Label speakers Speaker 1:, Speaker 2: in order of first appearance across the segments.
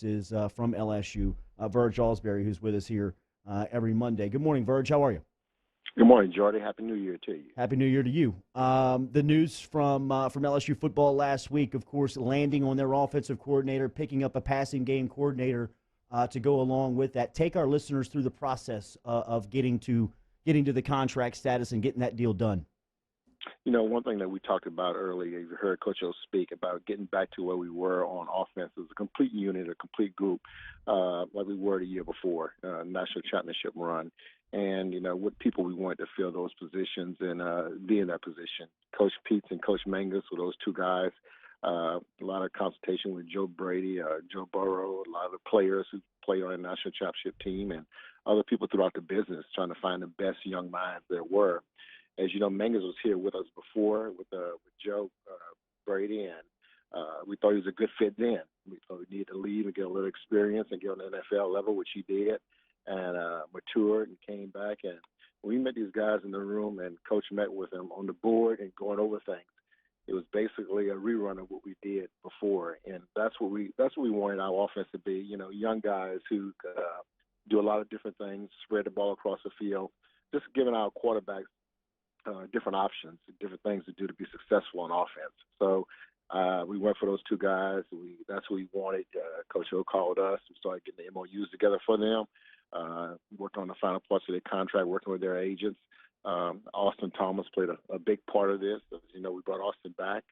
Speaker 1: is from LSU, Verge Alsbury, who's with us here every Monday. Good morning, Verge. How are you?
Speaker 2: Good morning, Jordy. Happy New Year to you.
Speaker 1: Happy New Year to you. The news from LSU football last week, of course, landing on their offensive coordinator, picking up a passing game coordinator to go along with that. Take our listeners through the process of getting to the contract status and getting that deal done.
Speaker 2: You know, one thing that we talked about earlier, you heard Coach O speak about getting back to where we were on offense as a complete unit, a complete group, like we were the year before, national championship run. And, you know, what people we wanted to fill those positions and be in that position. Coach Peets and Coach Mangus were those two guys. A lot of consultation with Joe Brady, Joe Burrow, a lot of the players who played on the national championship team, and other people throughout the business trying to find the best young minds there were. As you know, Mangus was here with us before with Joe Brady, and we thought he was a good fit then. We thought we needed to leave and get a little experience and get on the NFL level, which he did, and matured and came back. And we met these guys in the room, and Coach met with them on the board and going over things. It was basically a rerun of what we did before, and that's what we wanted our offense to be. You know, young guys who could do a lot of different things, spread the ball across the field, just giving our quarterbacks different options, different things to do to be successful on offense. So we went for those two guys. That's what we wanted. Coach O called us. We started getting the MOUs together for them. Worked on the final parts of their contract, working with their agents. Austin Thomas played a big part of this. As you know, we brought Austin back,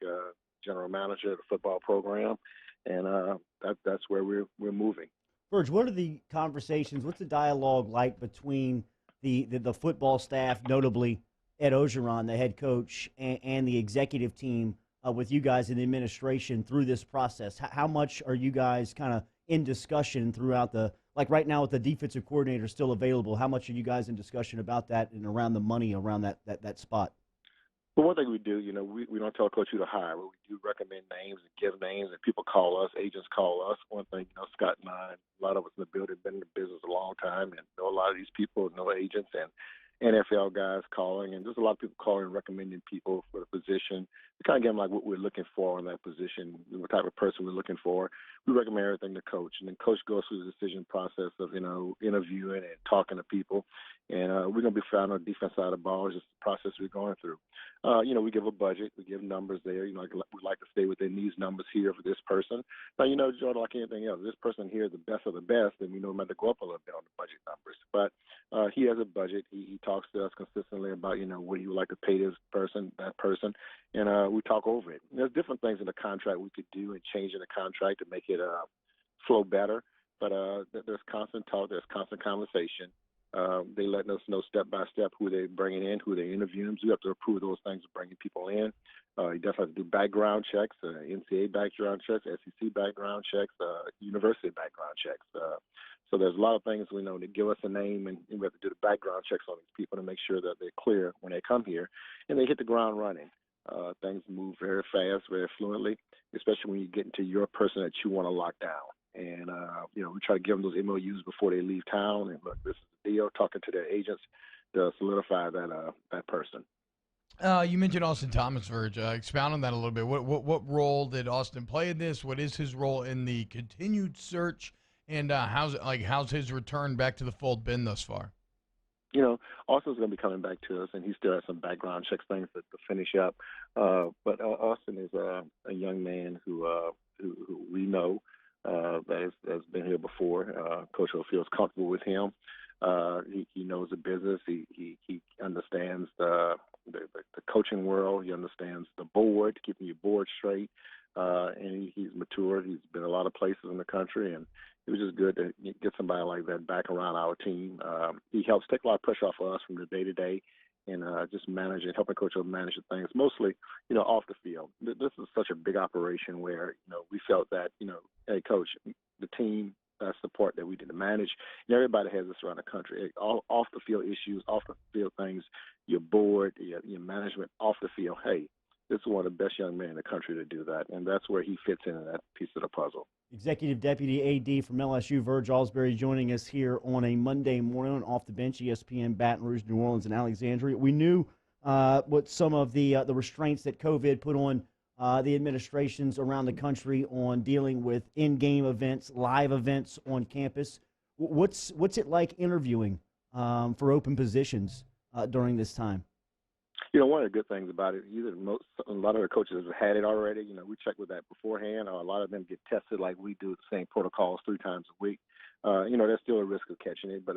Speaker 2: general manager of the football program, and that's where we're moving.
Speaker 1: Verge, what are the conversations? What's the dialogue like between the football staff, notably Ed Ogeron, the head coach, and the executive team with you guys in the administration through this process? How much are you guys kind of in discussion throughout like right now with the defensive coordinator still available, how much are you guys in discussion about that and around the money around that spot?
Speaker 2: Well, one thing we do, you know, we don't tell Coach who to hire, but we do recommend names and give names, and people call us, agents call us. One thing, you know, Scott and I, a lot of us in the building, been in the business a long time and know a lot of these people, know agents and NFL guys calling, and there's a lot of people calling and recommending people for the position. We kind of give them like what we're looking for in that position, what type of person we're looking for. We recommend everything to Coach, and then Coach goes through the decision process of, you know, interviewing and talking to people. And we're going to be found on the defense side of the ball. It's just the process we're going through. You know, we give a budget. We give numbers there. You know, we like to stay within these numbers here for this person. Now, you know, Jordan, like anything else, this person here is the best of the best, and we know we might have to go up a little bit on the budget numbers. But he has a budget. He talks to us consistently about, you know, what do you like to pay this person, that person, and we talk over it. There's different things in the contract we could do and change in the contract to make it flow better. But there's constant talk. There's constant conversation. They letting us know step by step who they're bringing in, who they're interviewing. So we have to approve those things of bringing people in. You definitely have to do background checks, NCAA background checks, SEC background checks, university background checks. So there's a lot of things we know to give us a name, and we have to do the background checks on these people to make sure that they're clear when they come here, and they hit the ground running. Things move very fast, very fluently, especially when you get into your person that you want to lock down. And, you know, we try to give them those MOUs before they leave town. And look, this is the deal, talking to their agents to solidify that person.
Speaker 3: You mentioned Austin Thomas, Verge. Expound on that a little bit. What role did Austin play in this? What is his role in the continued search? And how's his return back to the fold been thus far?
Speaker 2: You know, Austin's going to be coming back to us, and he still has some background checks things to finish up. But Austin is a young man who we know. That has been here before. Coach O feels comfortable with him. He knows the business. He understands the coaching world. He understands the board, keeping your board straight. And he's matured. He's been a lot of places in the country, and it was just good to get somebody like that back around our team. He helps take a lot of pressure off of us from the day-to-day and just managing, helping Coach O manage the things, mostly, you know, off the field. This is such a big operation where, you know, we felt that, you know, hey, Coach, the team, that's the part that we did to manage. And everybody has this around the country. All off the field issues, off the field things, your board, your management, off the field. Hey, this is one of the best young men in the country to do that, and that's where he fits in that piece of the puzzle.
Speaker 1: Executive Deputy AD from LSU, Verge Alsbury, joining us here on a Monday morning on Off the Bench, ESPN, Baton Rouge, New Orleans, and Alexandria. We knew what some of the restraints that COVID put on the administrations around the country on dealing with in-game events, live events on campus. What's it like interviewing for open positions during this time?
Speaker 2: One of the good things about it, a lot of the coaches have had it already. We check with that beforehand, or a lot of them get tested like we do the same protocols 3 times a week. There's still a risk of catching it, but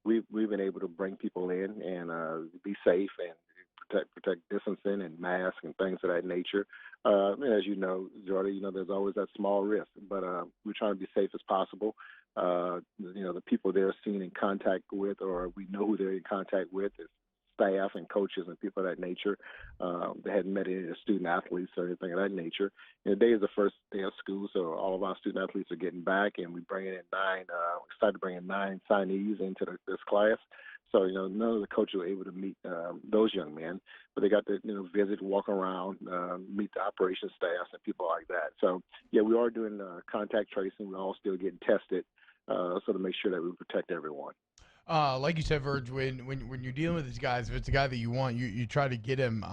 Speaker 2: we've been able to bring people in and be safe and protect distancing and masks and things of that nature. And as you know, Jordy, there's always that small risk, but we're trying to be safe as possible. The people they're seen in contact with, or we know who they're in contact with, is staff and coaches and people of that nature. They hadn't met any of the student athletes or anything of that nature. And today is the first day of school, so all of our student athletes are getting back, and we bring in 9. Excited to bring in 9 signees into this class. So none of the coaches were able to meet those young men, but they got to visit, walk around, meet the operations staff and people like that. So yeah, we are doing contact tracing. We're all still getting tested, so to make sure that we protect everyone.
Speaker 3: Like you said, Verge, when you're dealing with these guys, if it's a guy that you want, you try to get him,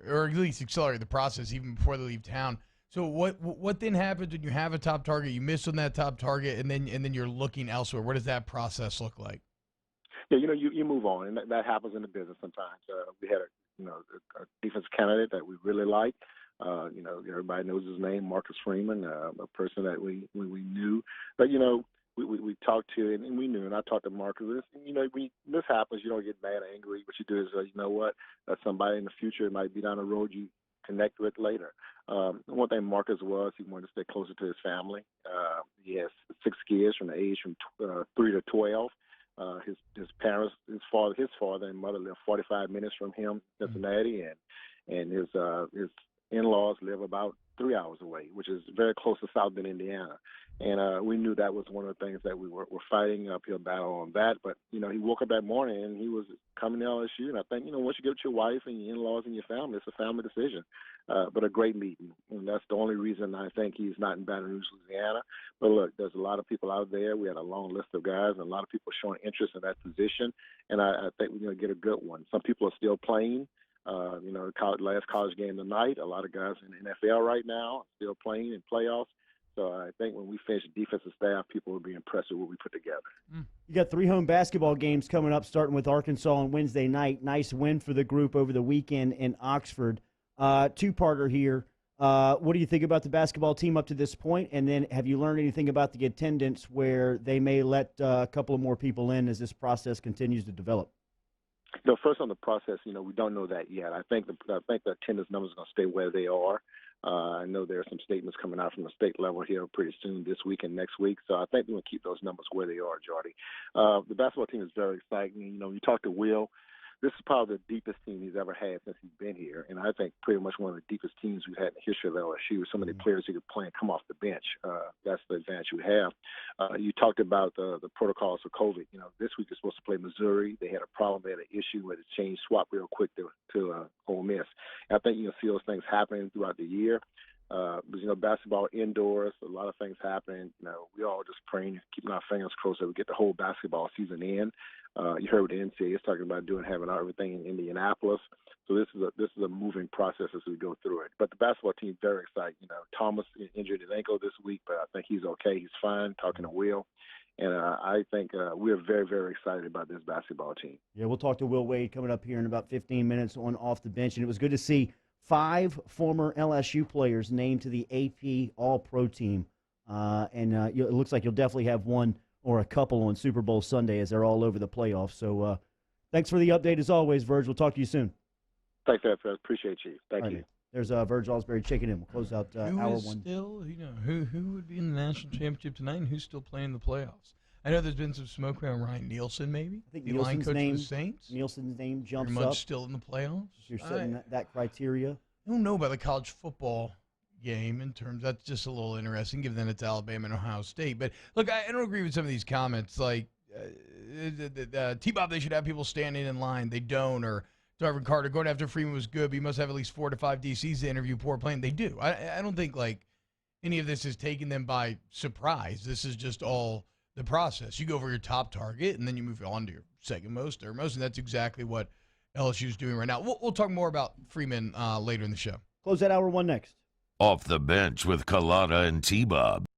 Speaker 3: or at least accelerate the process even before they leave town. So what then happens when you have a top target, you miss on that top target, and then you're looking elsewhere? What does that process look like?
Speaker 2: Yeah, you move on, and that happens in the business sometimes. We had a defense candidate that we really liked. Everybody knows his name, Marcus Freeman, a person that we knew, but we talked to, and we knew, and I talked to Marcus. This happens. You don't get mad or angry. What you do is, that's somebody in the future. It might be down the road you connect with later. One thing Marcus was, he wanted to stay closer to his family. He has 6 kids from the age from 3 to 12. His parents, his father and mother live 45 minutes from him, Cincinnati, and his in-laws live about 3 hours away, which is very close to South Bend, Indiana. And we knew that was one of the things that we were fighting an uphill battle on that. But, he woke up that morning and he was coming to LSU. And I think, once you get with your wife and your in-laws and your family, it's a family decision. But a great meeting. And that's the only reason I think he's not in Baton Rouge, Louisiana. But look, there's a lot of people out there. We had a long list of guys and a lot of people showing interest in that position. And I think we're going to get a good one. Some people are still playing. Last college game tonight, a lot of guys in the NFL right now still playing in playoffs. So I think when we finish the defensive staff, people will be impressed with what we put together.
Speaker 1: You got 3 home basketball games coming up, starting with Arkansas on Wednesday night. Nice win for the group over the weekend in Oxford. 2-parter here. What do you think about the basketball team up to this point? And then have you learned anything about the attendance where they may let a couple of more people in as this process continues to develop?
Speaker 2: First on the process, we don't know that yet. I think the attendance numbers are going to stay where they are. I know there are some statements coming out from the state level here pretty soon this week and next week. So I think we're going to keep those numbers where they are, Jordy. The basketball team is very exciting. You talk to Will. This is probably the deepest team he's ever had since he's been here. And I think pretty much one of the deepest teams we've had in the history of LSU. So many players who could play and come off the bench. That's the advantage we have. You talked about the protocols for COVID. This week they're supposed to play Missouri. They had a problem. They had an issue where they changed swap real quick to Ole Miss. And I think you'll see those things happening throughout the year. Basketball indoors, a lot of things happening. We all just praying, keeping our fingers crossed that we get the whole basketball season in. You heard what the NCAA is talking about having everything in Indianapolis. So this is a moving process as we go through it. But the basketball team very excited. Thomas injured his ankle this week, but I think he's okay. He's fine. Talking to Will. And I think we're very, very excited about this basketball team. Yeah,
Speaker 1: we'll talk to Will Wade coming up here in about 15 minutes on Off the Bench. And it was good to see 5 former LSU players named to the AP All-Pro team. It looks like you'll definitely have one or a couple on Super Bowl Sunday as they're all over the playoffs. So thanks for the update as always, Verge. We'll talk to you soon.
Speaker 2: Thanks, Ed. Appreciate you. Thank you.
Speaker 1: Man. There's Verge Osbury checking in. We'll close out hour one.
Speaker 3: Who would be in the national championship tonight and who's still playing the playoffs? I know there's been some smoke around Ryan Nielsen, maybe.
Speaker 1: I think
Speaker 3: the line coach of the Saints.
Speaker 1: Nielsen's name jumps
Speaker 3: Pretty much
Speaker 1: up.
Speaker 3: Still in the playoffs.
Speaker 1: If you're setting that criteria.
Speaker 3: I don't know about the college football game in terms that's just a little interesting given that it's Alabama and Ohio State. But look, I don't agree with some of these comments like T-Bob, they should have people standing in line. They don't. Or Darvin Carter going after Freeman was good, but you must have at least 4 to 5 DCs to interview poor playing. They do. I don't think any of this is taking them by surprise. This is just all the process. You go over your top target and then you move on to your second most, third most, and that's exactly what LSU is doing right now. We'll talk more about Freeman later in the show.
Speaker 1: Close that hour one next.
Speaker 4: Off the bench with Kalana and T-Bob.